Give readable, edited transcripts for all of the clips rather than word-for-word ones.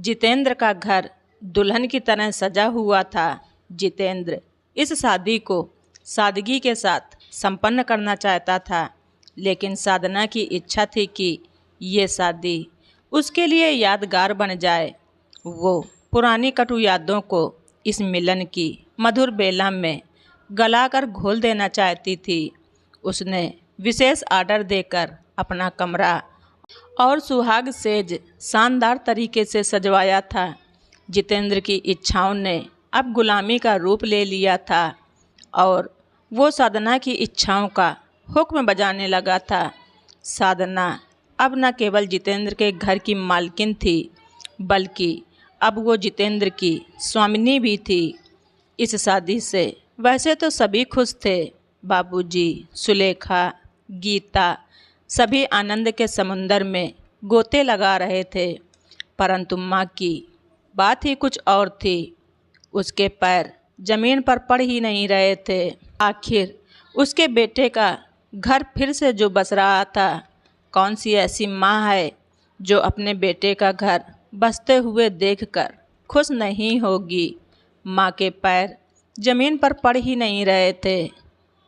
जितेंद्र का घर दुल्हन की तरह सजा हुआ था। जितेंद्र इस शादी को सादगी के साथ संपन्न करना चाहता था, लेकिन साधना की इच्छा थी कि ये शादी उसके लिए यादगार बन जाए। वो पुरानी कटु यादों को इस मिलन की मधुर बेला में गलाकर घोल देना चाहती थी। उसने विशेष आर्डर देकर अपना कमरा और सुहाग सेज शानदार तरीके से सजवाया था। जितेंद्र की इच्छाओं ने अब गुलामी का रूप ले लिया था और वो साधना की इच्छाओं का हुक्म बजाने लगा था। साधना अब न केवल जितेंद्र के घर की मालकिन थी, बल्कि अब वो जितेंद्र की स्वामिनी भी थी। इस शादी से वैसे तो सभी खुश थे। बाबूजी, सुलेखा, गीता सभी आनंद के समुंदर में गोते लगा रहे थे, परंतु माँ की बात ही कुछ और थी। उसके पैर जमीन पर पड़ ही नहीं रहे थे। आखिर उसके बेटे का घर फिर से जो बस रहा था। कौन सी ऐसी माँ है जो अपने बेटे का घर बसते हुए देखकर खुश नहीं होगी। माँ के पैर जमीन पर पड़ ही नहीं रहे थे।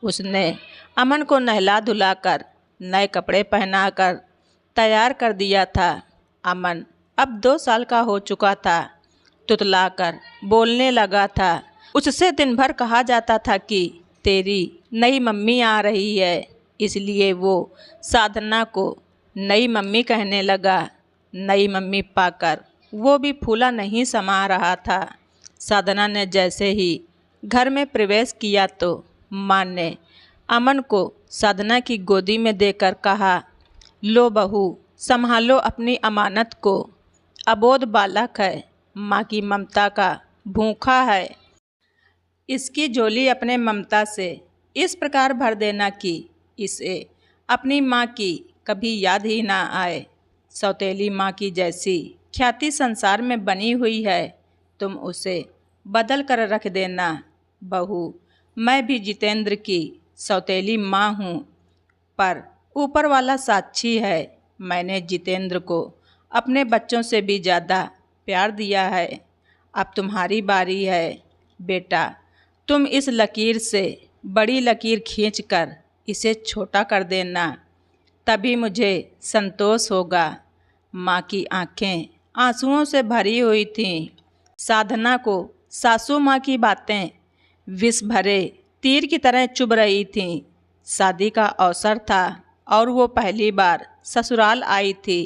उसने अमन को नहला धुलाकर नए कपड़े पहनाकर तैयार कर दिया था। अमन अब 2 साल का हो चुका था। तुतलाकर बोलने लगा था। उससे दिन भर कहा जाता था कि तेरी नई मम्मी आ रही है, इसलिए वो साधना को नई मम्मी कहने लगा। नई मम्मी पाकर वो भी फूला नहीं समा रहा था। साधना ने जैसे ही घर में प्रवेश किया तो माँ ने अमन को साधना की गोदी में देकर कहा, लो बहू, संभालो अपनी अमानत को। अबोध बालक है, माँ की ममता का भूखा है। इसकी झोली अपने ममता से इस प्रकार भर देना कि इसे अपनी माँ की कभी याद ही ना आए। सौतेली माँ की जैसी ख्याति संसार में बनी हुई है, तुम उसे बदल कर रख देना। बहू, मैं भी जितेंद्र की सौतेली माँ हूँ, पर ऊपर वाला साक्षी है, मैंने जितेंद्र को अपने बच्चों से भी ज़्यादा प्यार दिया है। अब तुम्हारी बारी है। बेटा, तुम इस लकीर से बड़ी लकीर खींचकर इसे छोटा कर देना, तभी मुझे संतोष होगा। माँ की आंखें आंसुओं से भरी हुई थीं। साधना को सासू माँ की बातें विष भरे तीर की तरह चुभ रही थीं। शादी का अवसर था और वो पहली बार ससुराल आई थी।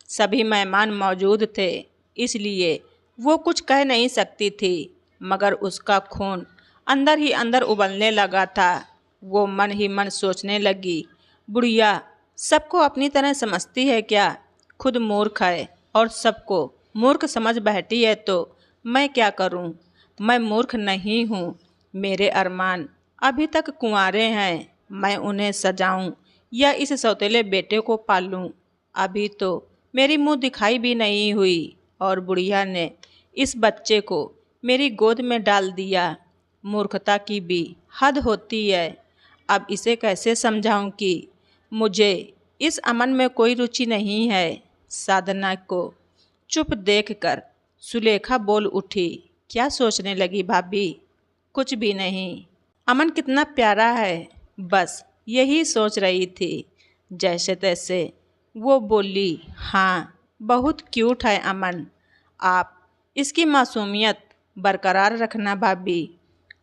सभी मेहमान मौजूद थे, इसलिए वो कुछ कह नहीं सकती थी, मगर उसका खून अंदर ही अंदर उबलने लगा था। वो मन ही मन सोचने लगी, बुढ़िया सबको अपनी तरह समझती है क्या? खुद मूर्ख है और सबको मूर्ख समझ बैठी है, तो मैं क्या करूं? मैं मूर्ख नहीं हूं। मेरे अरमान अभी तक कुंवारे हैं। मैं उन्हें सजाऊं या इस सौतेले बेटे को पालूं? अभी तो मेरी मुंह दिखाई भी नहीं हुई और बुढ़िया ने इस बच्चे को मेरी गोद में डाल दिया। मूर्खता की भी हद होती है। अब इसे कैसे समझाऊं कि मुझे इस अमन में कोई रुचि नहीं है। साधना को चुप देखकर सुलेखा बोल उठी, क्या सोचने लगी भाभी? कुछ भी नहीं। अमन कितना प्यारा है, बस यही सोच रही थी। जैसे तैसे वो बोली, हाँ बहुत क्यूट है अमन। आप इसकी मासूमियत बरकरार रखना भाभी।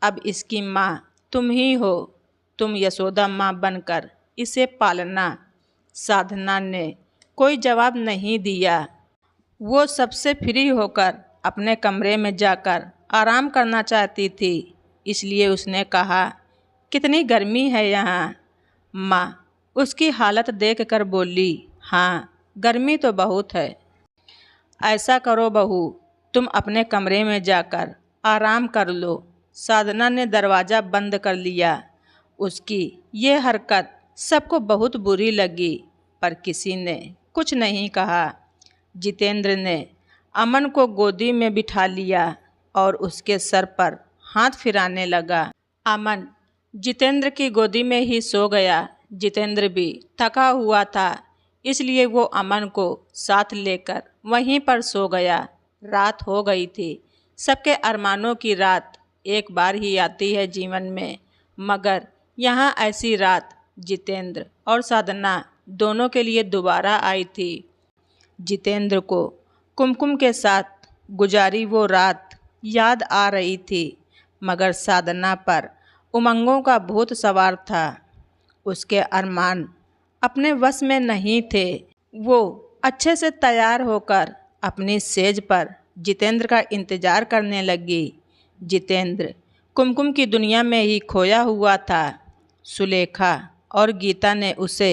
अब इसकी माँ तुम ही हो। तुम यशोदा माँ बनकर इसे पालना। साधना ने कोई जवाब नहीं दिया। वो सबसे फ्री होकर अपने कमरे में जाकर आराम करना चाहती थी, इसलिए उसने कहा, कितनी गर्मी है यहाँ? माँ उसकी हालत देखकर बोली, हाँ गर्मी तो बहुत है। ऐसा करो बहू, तुम अपने कमरे में जाकर आराम कर लो। साधना ने दरवाज़ा बंद कर लिया। उसकी ये हरकत सबको बहुत बुरी लगी, पर किसी ने कुछ नहीं कहा। जितेंद्र ने अमन को गोदी में बिठा लिया और उसके सर पर हाथ फिराने लगा। अमन जितेंद्र की गोदी में ही सो गया। जितेंद्र भी थका हुआ था, इसलिए वो अमन को साथ लेकर वहीं पर सो गया। रात हो गई थी। सबके अरमानों की रात एक बार ही आती है जीवन में, मगर यहाँ ऐसी रात जितेंद्र और साधना दोनों के लिए दोबारा आई थी। जितेंद्र को कुमकुम के साथ गुजारी वो रात याद आ रही थी, मगर साधना पर उमंगों का भूत सवार था। उसके अरमान अपने वश में नहीं थे। वो अच्छे से तैयार होकर अपनी सेज पर जितेंद्र का इंतज़ार करने लगी। जितेंद्र कुमकुम की दुनिया में ही खोया हुआ था। सुलेखा और गीता ने उसे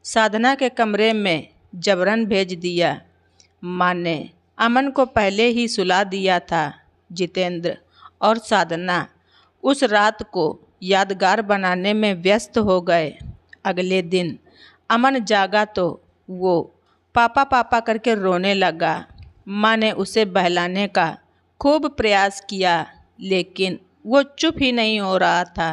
साधना के कमरे में जबरन भेज दिया। माँ ने अमन को पहले ही सुला दिया था। जितेंद्र और साधना उस रात को यादगार बनाने में व्यस्त हो गए। अगले दिन अमन जागा तो वो पापा पापा करके रोने लगा। माँ ने उसे बहलाने का खूब प्रयास किया, लेकिन वो चुप ही नहीं हो रहा था।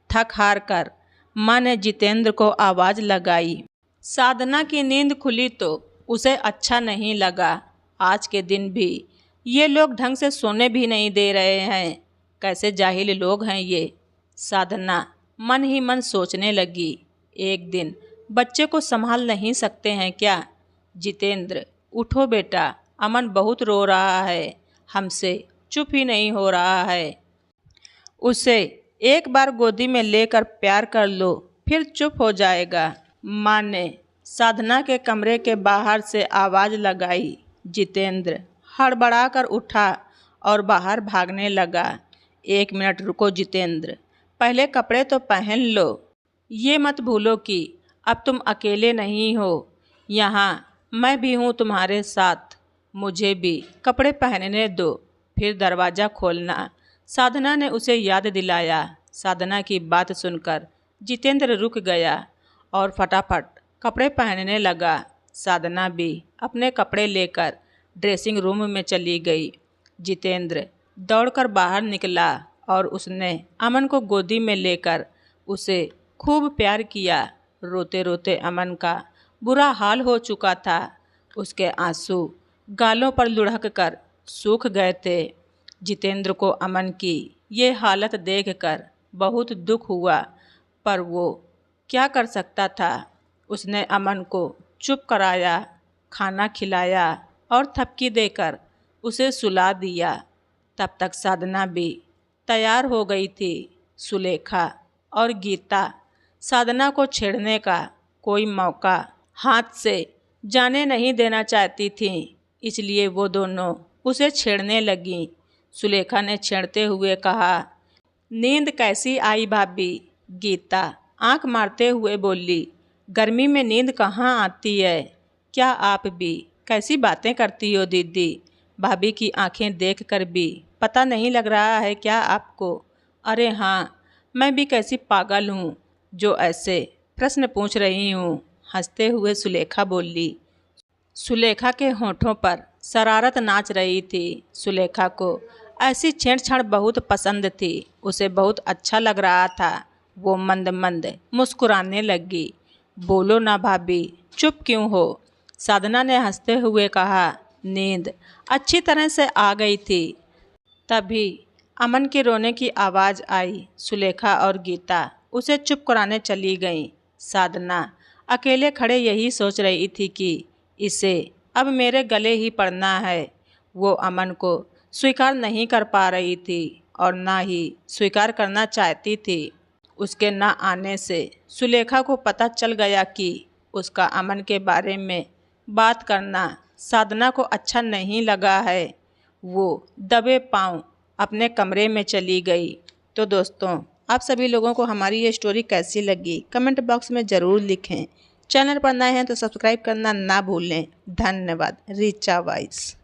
थक हार कर माँ ने जितेंद्र को आवाज़ लगाई। साधना की नींद खुली तो उसे अच्छा नहीं लगा। आज के दिन भी ये लोग ढंग से सोने भी नहीं दे रहे हैं। कैसे जाहिल लोग हैं ये। साधना मन ही मन सोचने लगी, एक दिन बच्चे को संभाल नहीं सकते हैं क्या। जितेंद्र उठो बेटा, अमन बहुत रो रहा है, हमसे चुप ही नहीं हो रहा है। उसे एक बार गोदी में लेकर प्यार कर लो, फिर चुप हो जाएगा। माँ ने साधना के कमरे के बाहर से आवाज़ लगाई। जितेंद्र हड़बड़ाकर उठा और बाहर भागने लगा। 1 मिनट रुको जितेंद्र, पहले कपड़े तो पहन लो। ये मत भूलो कि अब तुम अकेले नहीं हो, यहाँ मैं भी हूँ तुम्हारे साथ। मुझे भी कपड़े पहनने दो, फिर दरवाज़ा खोलना। साधना ने उसे याद दिलाया। साधना की बात सुनकर जितेंद्र रुक गया और फटाफट कपड़े पहनने लगा। साधना भी अपने कपड़े लेकर ड्रेसिंग रूम में चली गई। जितेंद्र दौड़कर बाहर निकला और उसने अमन को गोदी में लेकर उसे खूब प्यार किया। रोते रोते अमन का बुरा हाल हो चुका था। उसके आंसू गालों पर लुढ़क कर सूख गए थे। जितेंद्र को अमन की ये हालत देखकर बहुत दुख हुआ, पर वो क्या कर सकता था। उसने अमन को चुप कराया, खाना खिलाया और थपकी देकर उसे सुला दिया। तब तक साधना भी तैयार हो गई थी। सुलेखा और गीता साधना को छेड़ने का कोई मौका हाथ से जाने नहीं देना चाहती थीं, इसलिए वो दोनों उसे छेड़ने लगीं। सुलेखा ने छेड़ते हुए कहा, नींद कैसी आई भाभी। गीता आंख मारते हुए बोली, गर्मी में नींद कहाँ आती है। क्या आप भी कैसी बातें करती हो दीदी। भाभी की आंखें देखकर भी पता नहीं लग रहा है क्या आपको। अरे हाँ, मैं भी कैसी पागल हूँ जो ऐसे प्रश्न पूछ रही हूँ। हंसते हुए सुलेखा बोली। सुलेखा के होठों पर शरारत नाच रही थी। सुलेखा को ऐसी छेड़छाड़ बहुत पसंद थी। उसे बहुत अच्छा लग रहा था। वो मंद मंद मुस्कुराने लगी। बोलो ना भाभी, चुप क्यों हो। साधना ने हंसते हुए कहा, नींद अच्छी तरह से आ गई थी। तभी अमन के रोने की आवाज़ आई। सुलेखा और गीता उसे चुप कराने चली गईं। साधना अकेले खड़े यही सोच रही थी कि इसे अब मेरे गले ही पड़ना है। वो अमन को स्वीकार नहीं कर पा रही थी और ना ही स्वीकार करना चाहती थी। उसके ना आने से सुलेखा को पता चल गया कि उसका अमन के बारे में बात करना साधना को अच्छा नहीं लगा है। वो दबे पांव अपने कमरे में चली गई। तो दोस्तों, आप सभी लोगों को हमारी ये स्टोरी कैसी लगी कमेंट बॉक्स में ज़रूर लिखें। चैनल पर नए हैं तो सब्सक्राइब करना ना भूलें। धन्यवाद। रीचा वाइस।